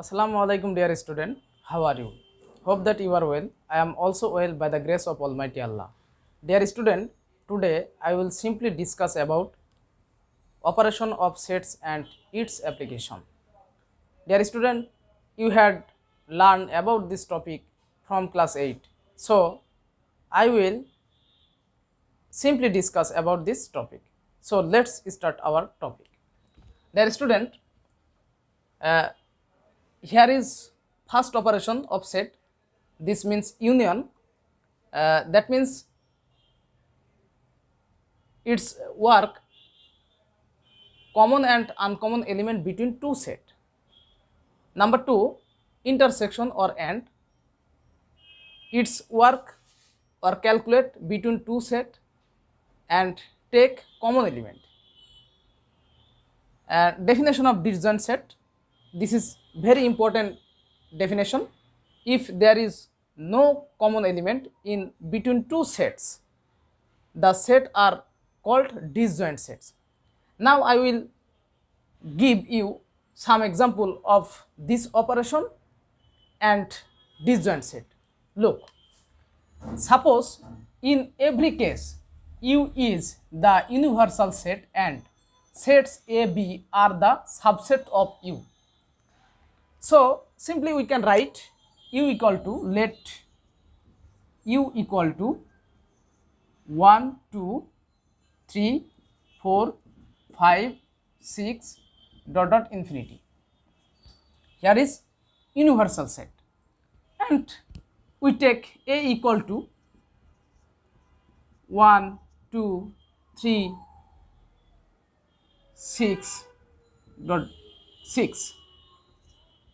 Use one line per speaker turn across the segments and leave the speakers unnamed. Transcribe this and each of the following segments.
Assalamu alaikum dear student, how are you? Hope that you are well. I am also well by the grace of Almighty Allah. Dear student, today I will simply discuss about operation of sets and its application. Dear student, you had learned about this topic from class 8. So, I will simply discuss about this topic. So, let's start our topic. Dear student, here is first operation of set. This means union. That means its work common and uncommon element between two set. Number 2, intersection or AND. Its work or calculate between two set and take common element. Definition of disjoint set. This is very important definition. If there is no common element in between two sets, the set are called disjoint sets. Now I will give you some example of this operation and disjoint set. Look, suppose in every case U is the universal set and sets A, B are the subset of U. So simply we can write U equal to, let U equal to 1, 2, 3, 4, 5, 6 dot infinity. Here is universal set and we take A equal to 1, 2, 3, 6 dot 6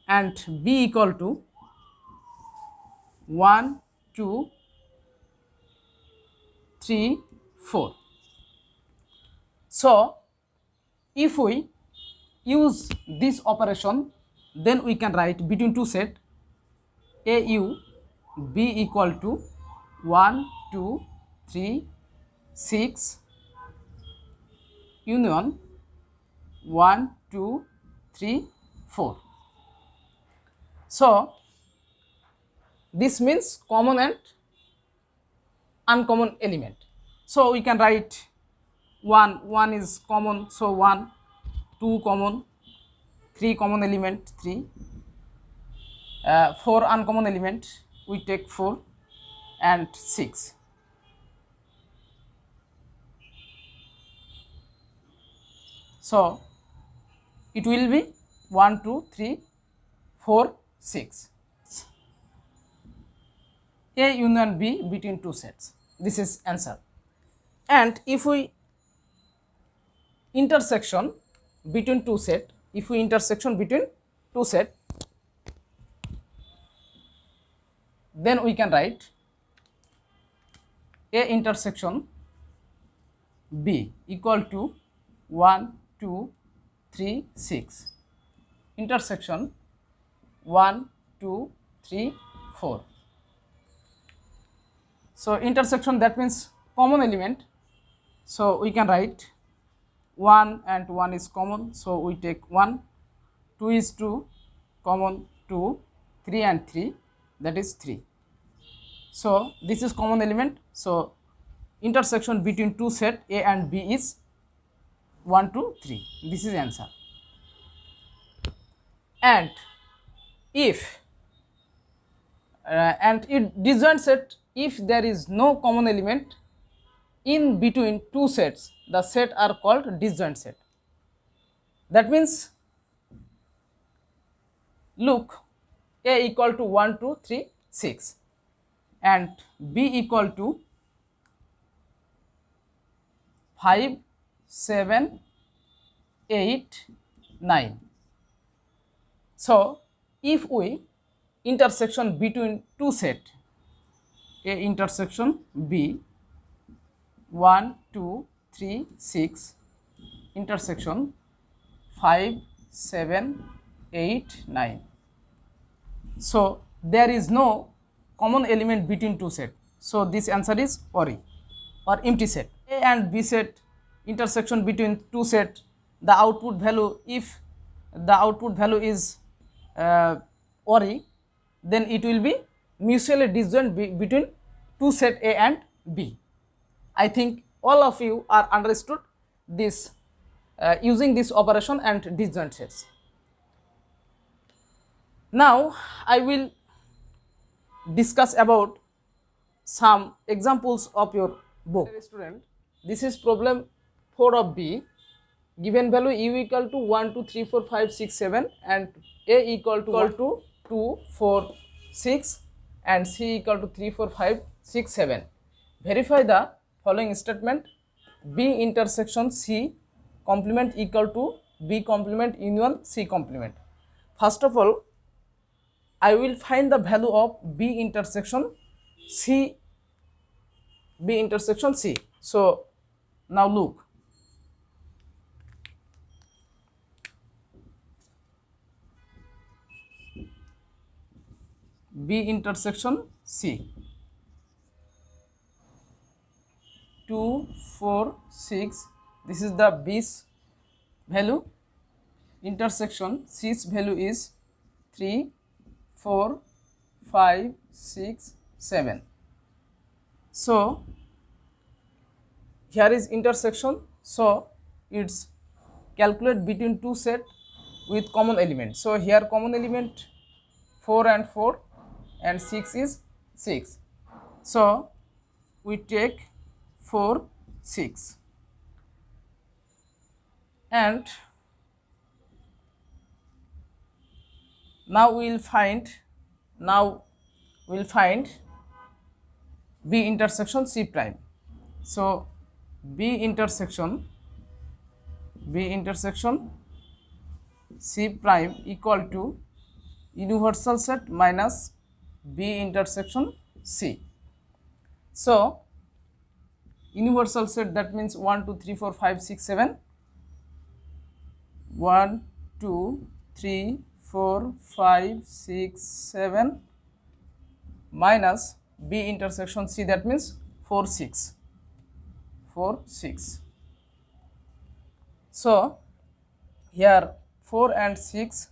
and B equal to 1, 2, 3, 4. So if we use this operation, then we can write between two set AU B equal to 1, 2, 3, 6 union 1, 2, 3, 4. So this means common and uncommon element. So we can write 1 is common, so 1, 2 common, 3 common element 3, 4 uncommon element we take 4 and 6. So it will be 1, 2, 3, 4, 6. A union B between two sets. This is answer. And if we intersection between two set, then we can write A intersection B equal to 1, 2, 3, 6 intersection 1, 2, 3, 4. So intersection, that means common element. So we can write 1 and 1 is common, so we take 1, 2 is 2 common 2, 3 and 3, that is 3. So this is common element. So intersection between two set A and B is 1, 2, 3. This is answer. And if disjoint set, if there is no common element in between two sets, the set are called disjoint set. That means, look, A equal to 1, 2, 3, 6 and B equal to 5, 7, 8, 9. So if we intersection between two set A intersection B 1, 2, 3, 6 intersection 5, 7, 8, 9. So there is no common element between two set. So this answer is ORI or empty set. A and B set intersection between two set, the output value, if the output value is worry, then it will be mutually disjoint between two set A and B. I think all of you are understood this using this operation and disjoint sets. Now I will discuss about some examples of your book. Student, this is problem 4 of B. Given value u equal to 1, 2, 3, 4, 5, 6, 7 and A equal to 2, 4, 6 and C equal to 3, 4, 5, 6, 7. Verify the following statement: B intersection C complement equal to B complement union C complement. First of all, I will find the value of B intersection C. So now look. B intersection C. 2, 4, 6. This is the B's value. Intersection C's value is 3, 4, 5, 6, 7. So here is intersection. So it's calculate between two set with common element. So here common element 4 and 4 and 6 is 6. So we take 4, 6 and now we will find B intersection C prime. So B intersection C prime equal to universal set minus B intersection C. So universal set, that means 1, 2, 3, 4, 5, 6, 7. 1, 2, 3, 4, 5, 6, 7 minus B intersection C, that means 4, 6. So here 4 and 6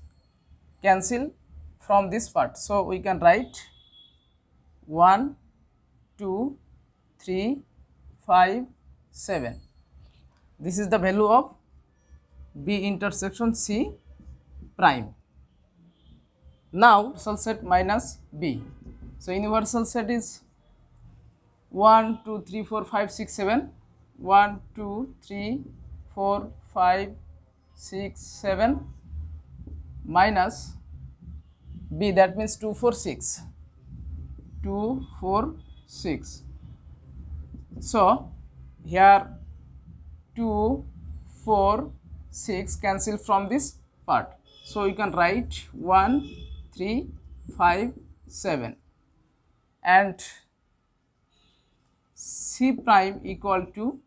cancel from this part. So we can write 1, 2, 3, 5, 7. This is the value of B intersection C prime. Now universal set minus B. So universal set is 1, 2, 3, 4, 5, 6, 7. 1, 2, 3, 4, 5, 6, 7 minus B, that means 2, 4, 6. 2, 4, 6. So here 2, 4, 6 cancel from this part. So you can write 1, 3, 5, 7 and C prime equal to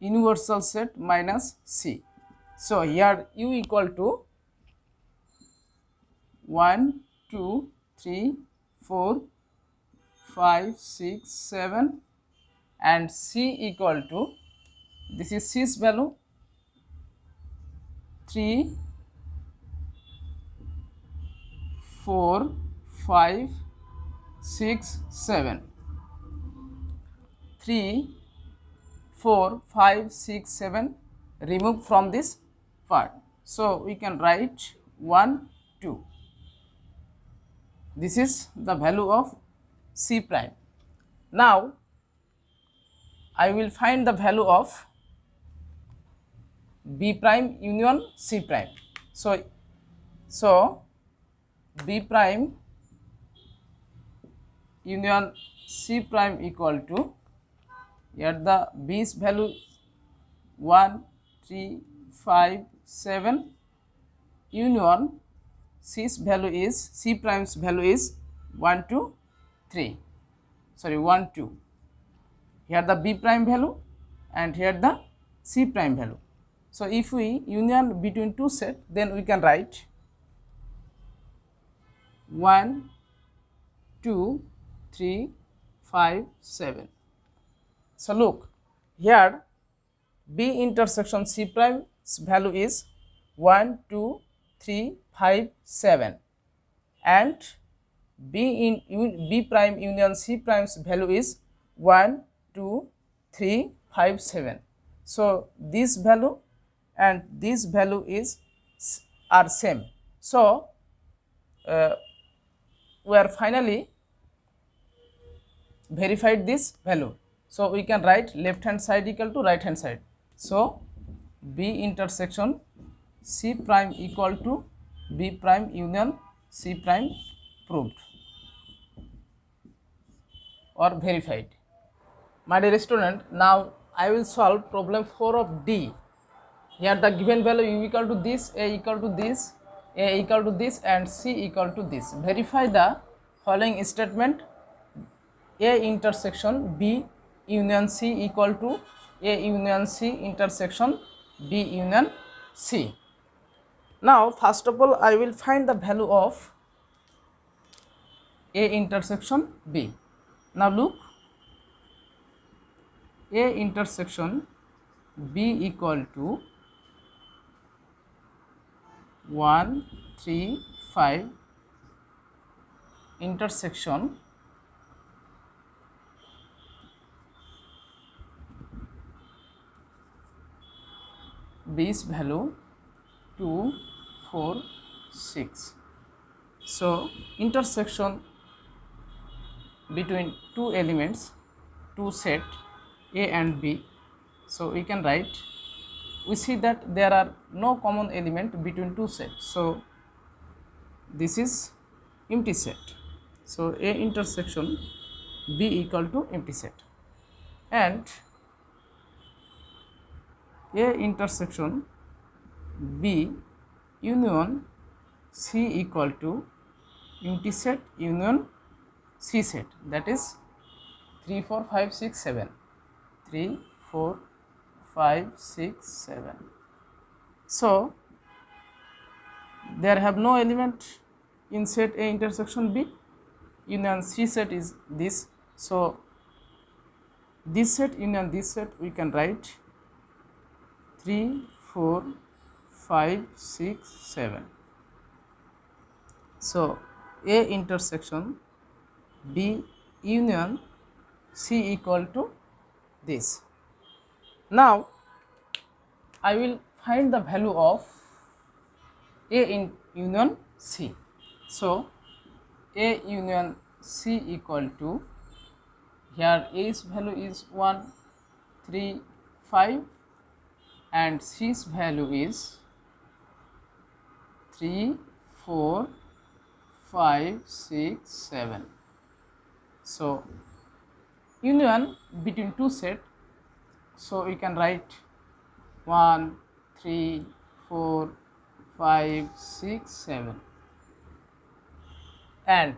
universal set minus C. So here U equal to 1, 2, 3, 4, 5, 6, 7 and C equal to, this is C's value, 3, 4, 5, 6, 7. 3, 4, 5, 6, 7 remove from this part. So we can write 1, 2. This is the value of C prime. Now I will find the value of B prime union C prime. So B prime union C prime equal to, here the B's value 1, 3, 5, 7 union C's value is, C prime's value is 1, 2, 3. Sorry, 1, 2. Here the B prime value and here the C prime value. So if we union between two set, then we can write 1, 2, 3, 5, 7. So look, here B intersection C prime's value is 1, 2, 3, 5 7, and B prime union C prime's value is 1 2 3 5 7. So this value and this value are same. So we are finally verified this value. So we can write left hand side equal to right hand side. So B intersection C prime equal to B prime union C prime proved or verified. My dear student, now I will solve problem 4 of D. Here the given value U equal to this, A equal to this, A equal to this, and C equal to this. Verify the following statement: A intersection B union C equal to A union C intersection B union C. Now first of all I will find the value of A intersection B. Now look, A intersection B equal to 1 3 5 intersection B's value 2 4 6. So intersection between two elements, two set A and B. So we can write, we see that there are no common element between two sets. So this is empty set. So A intersection B equal to empty set, and A intersection B union C equal to empty set union C set, that is 3 4 5 6 7, 3 4 5 6 7. So there have no element in set A intersection B, union C set is this. So this set union this set, we can write 3 4 5 6 7. So A intersection B union C equal to this. Now I will find the value of A in union C. So A union C equal to, here A's value is 1 3 5 and C's value is 3 4 5 6 7. So union between two set, so we can write 1 3 4 5 6 7 and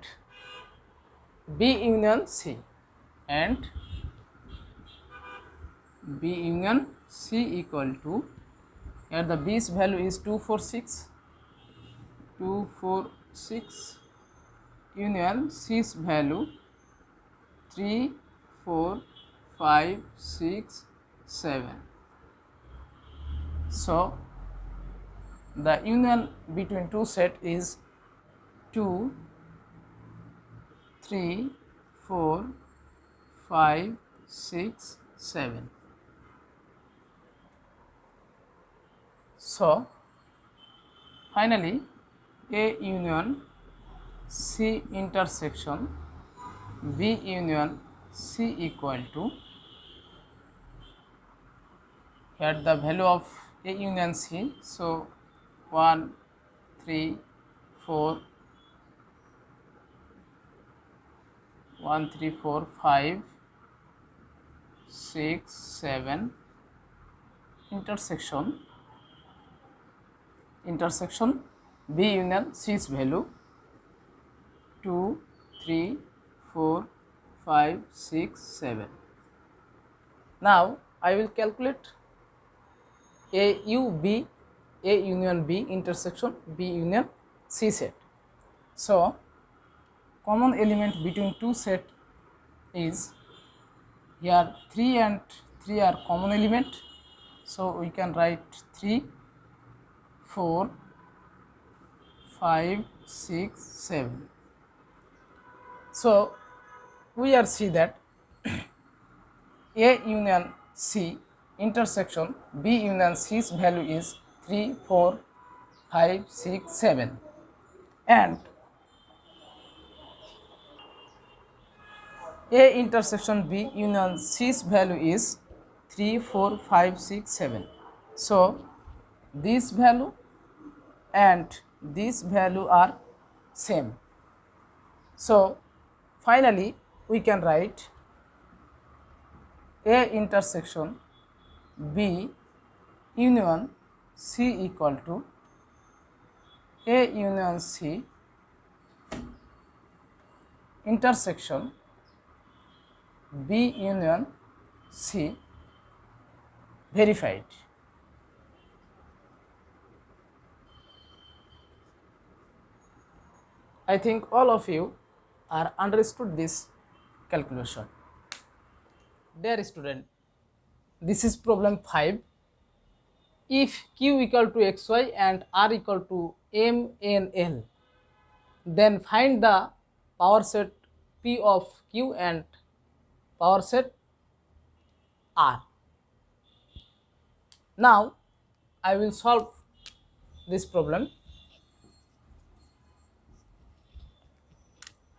B union C, and B union C equal to, here the B's value is 2 4 6 2 4 6 union C's value 3 4 5 6 7. So the union between two set is 2 3 4 5 6 7. So finally A union C intersection B union C equal to, here the value of A union C, so 1 3 4 1 3 4 5 6 7 intersection B union C's value 2 3 4 5 6 7. Now I will calculate A union B intersection B union C set. So common element between two set is, here 3 and 3 are common element, so we can write 3 4 5 6 7. So we are see that A union C intersection B union C's value is 3 4 5 6 7, and A intersection B union C's value is 3 4 5 6 7. So this value and this value are same. So finally we can write A intersection B union C equal to A union C intersection B union C verified. I think all of you are understood this calculation. Dear student, this is problem 5. If Q equal to xy and R equal to m n l, then find the power set P of Q and power set R. Now I will solve this problem.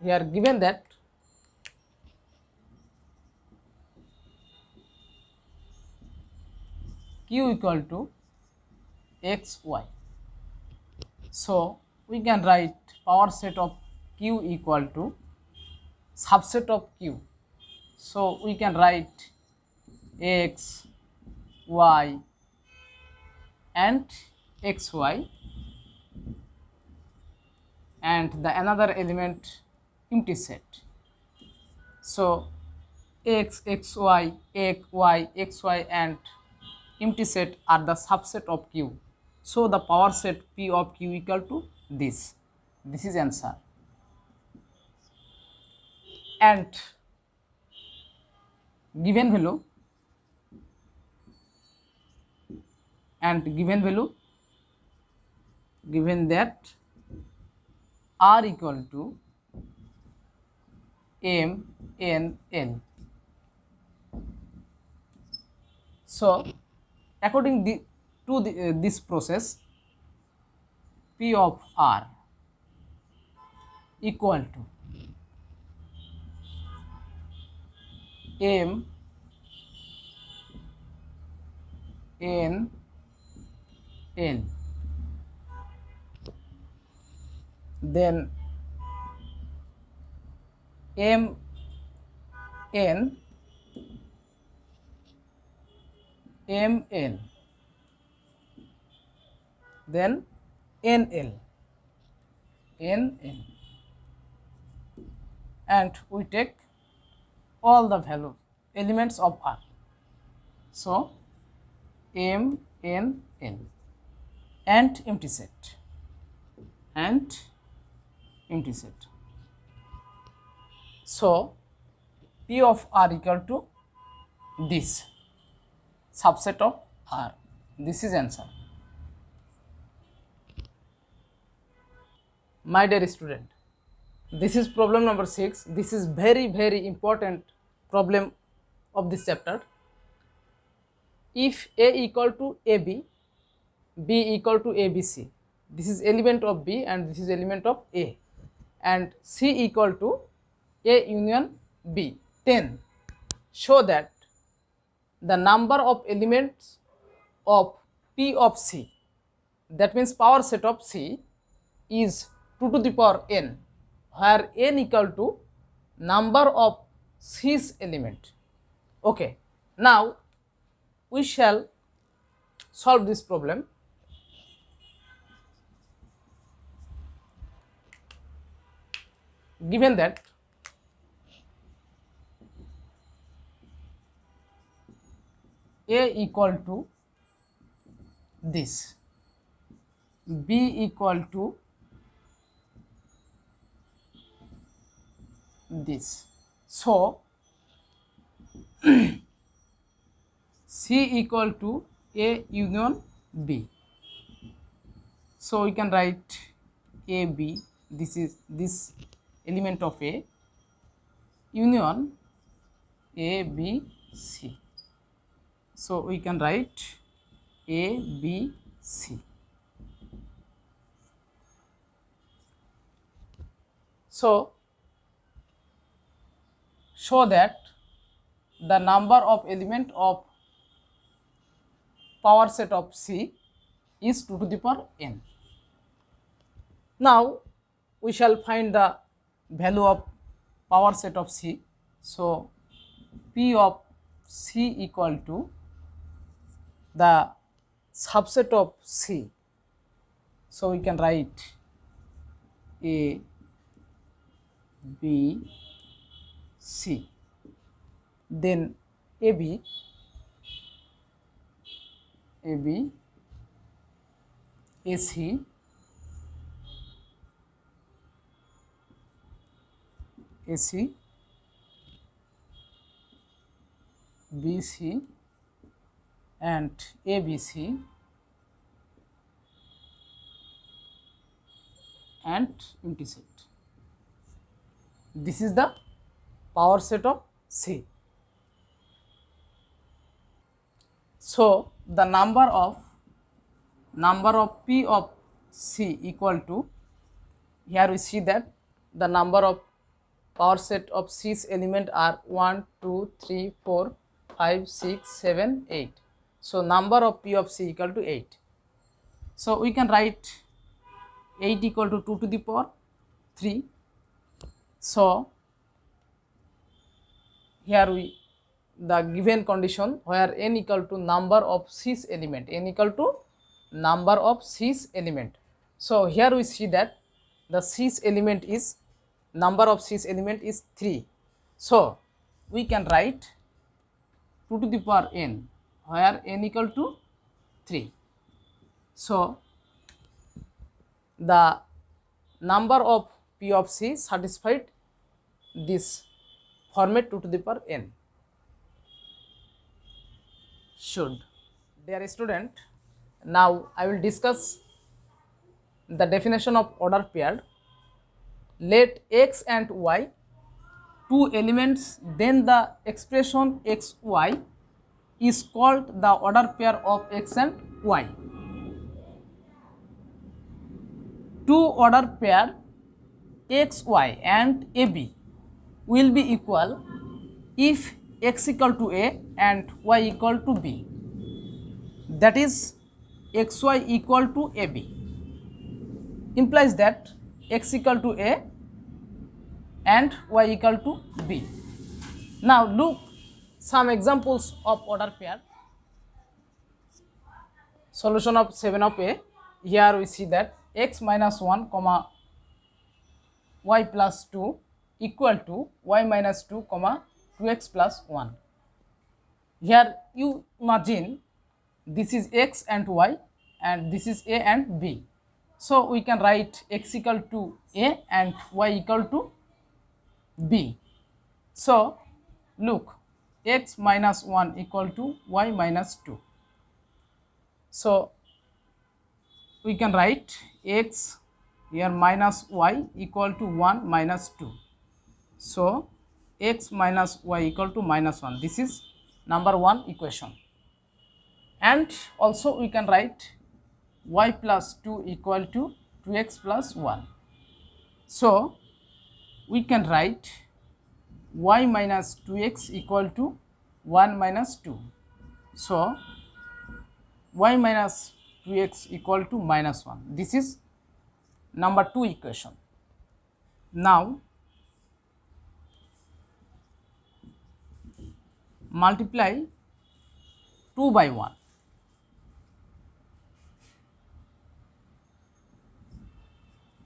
Here given that Q equal to xy, so we can write power set of Q equal to subset of Q. So we can write x, y and xy, and the another element empty set. So x, xy, x, y, xy and empty set are the subset of Q. So the power set P of Q equal to this. This is answer. And given value given that R equal to m n l. So according to this process, P of R equal to m n l, then m n m n, then n l, and we take all the value elements of R. So m n l and empty set So P of R equal to this subset of R. This is answer. My dear student, this is problem number 6. This is very important problem of this chapter. If A equal to AB, B equal to ABC, this is element of B and this is element of A, and C equal to A union B, then show that the number of elements of P of C, that means power set of C, is 2 to the power n, where n equal to number of C's element. Okay, now we shall solve this problem. Given that A equal to this, B equal to this, so C equal to A union B. So we can write A B, this is this element of A, union A B C. So we can write A B C. So show that the number of element of power set of C is 2 to the power n. Now we shall find the value of power set of C. So P of C equal to the subset of C. So we can write A B C, then AB AC BC and ABC and empty set. This is the power set of C. So the number of P of C equal to, here we see that the number of power set of C's element are 1, 2, 3, 4, 5, 6, 7, 8. So number of P of C equal to 8. So we can write 8 equal to 2 to the power 3. So here we, the given condition where n equal to number of C's element, n equal to number of C's element. So here we see that the C's element is, number of C's element is 3. So we can write 2 to the power n where n equal to 3. So the number of P of C satisfied this format 2 to the power n. Should. Dear student, now I will discuss the definition of order paired. Let x and y, two elements, then the expression x y is called the order pair of x and y. Two order pair x y and AB will be equal if x equal to A and y equal to B, that is xy equal to AB, implies that x equal to A and y equal to B. Now look some examples of order pair. Solution of 7 of A. Here we see that x minus 1 comma y plus 2 equal to y minus 2 comma 2x plus 1. Here you imagine this is x and y and this is A and B. So we can write x equal to A and y equal to B. So look, x minus 1 equal to y minus 2. So we can write x here minus y equal to 1 minus 2. So x minus y equal to minus 1. This is number 1 equation. And also we can write y plus 2 equal to 2x plus 1. So we can write y minus 2x equal to 1 minus 2. So y minus 2x equal to minus 1. This is number 2 equation. Now multiply 2 by 1.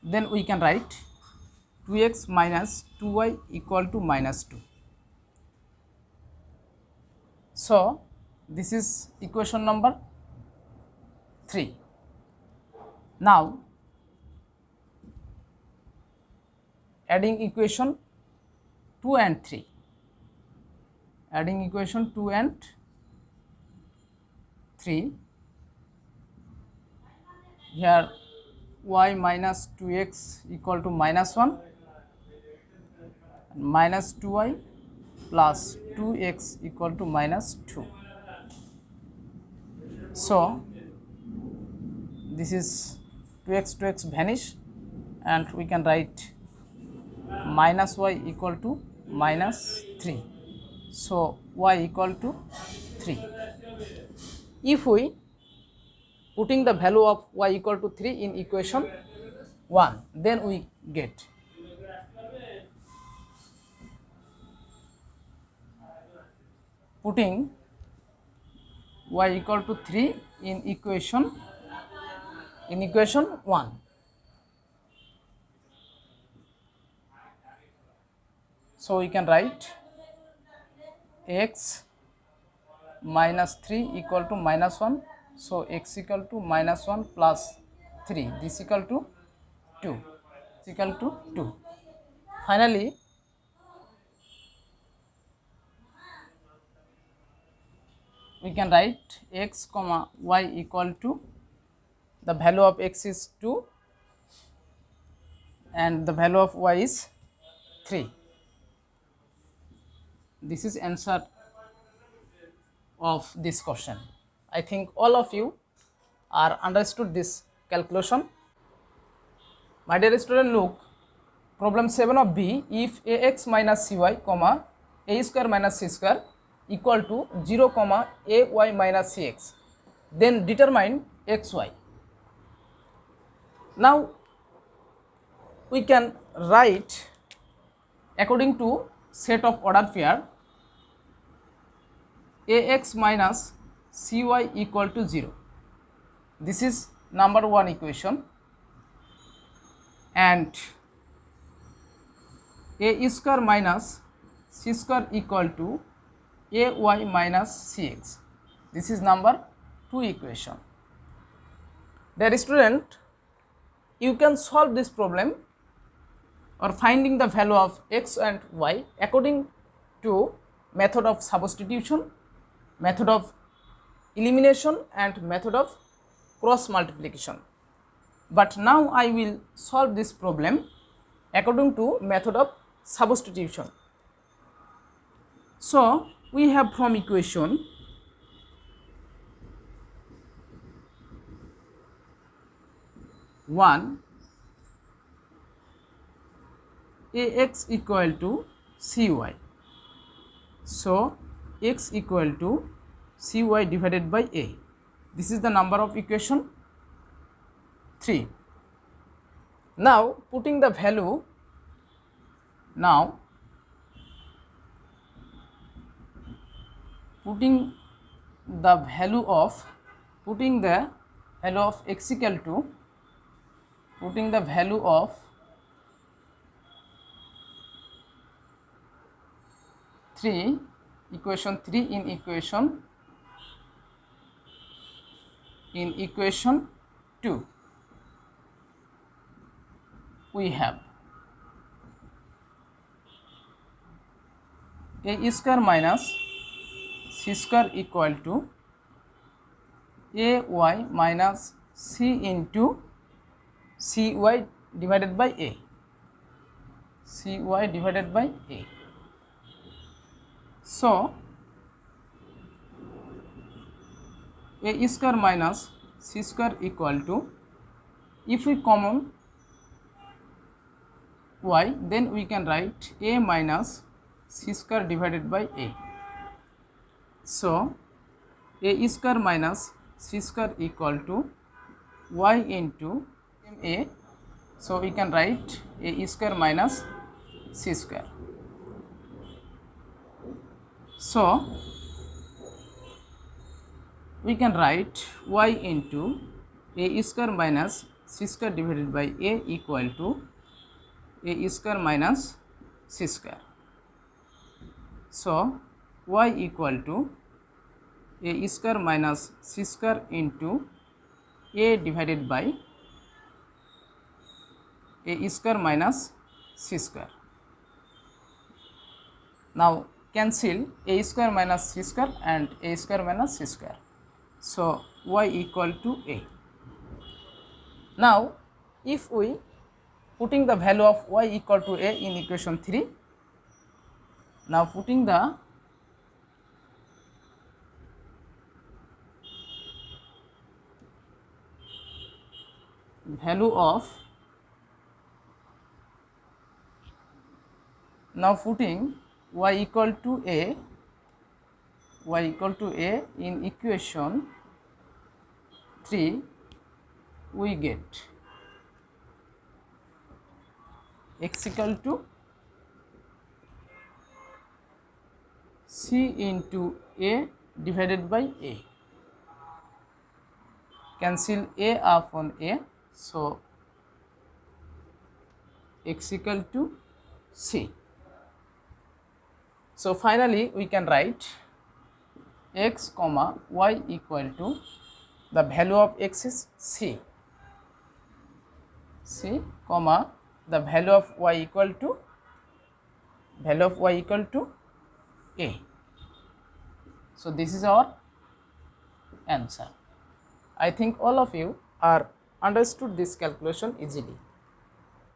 Then we can write 2x minus 2y equal to minus 2. So this is equation number 3. Now adding equation 2 and 3. Adding equation 2 and 3. Here y minus 2x equal to minus 1, minus 2y plus 2x equal to minus 2. So this is 2x vanish, and we can write minus y equal to minus 3. So y equal to 3. If we putting the value of y equal to 3 in equation 1, then we get putting y equal to 3 in equation 1. So we can write x minus 3 equal to minus 1. So x equal to minus 1 plus 3, this equal to 2, this equal to 2. Finally, we can write x comma y equal to, the value of x is 2 and the value of y is 3. This is answer of this question. I think all of you are understood this calculation. My dear student, look problem 7 of B. If ax minus cy comma a square minus c square equal to 0 comma ay minus cx, then determine xy. Now we can write according to set of order pair ax minus cy equal to 0. This is number 1 equation, and a square minus c square equal to ay minus cx. This is number 2 equation. Dear student, you can solve this problem or finding the value of x and y according to method of substitution, method of elimination and method of cross multiplication. But now I will solve this problem according to method of substitution. So we have from equation one ax equal to cy. So x equal to cy divided by a. This is the number of equation 3. Now putting the value, putting the value of x equal to, putting the value of 3, equation 3 in equation 2, we have a square minus c square equal to ay minus c into cy divided by a, cy divided by a. So a square minus c square equal to, if we common y, then we can write a minus c square divided by a. So a square minus c square equal to y into a. So we can write a square minus c square. So we can write y into a square minus c square divided by a equal to a square minus c square. So y equal to a square minus c square into a divided by a square minus c square. Now cancel a square minus c square and a square minus c square. So y equal to a. Now if we putting the value of y equal to a in equation 3, now putting the value of, now putting y equal to a in equation 3, we get x equal to c into a divided by a, cancel a upon a, so x equal to c. So finally we can write x comma y equal to, the value of x is c, comma the value of y equal to a. So this is our answer. I think all of you are understood this calculation easily.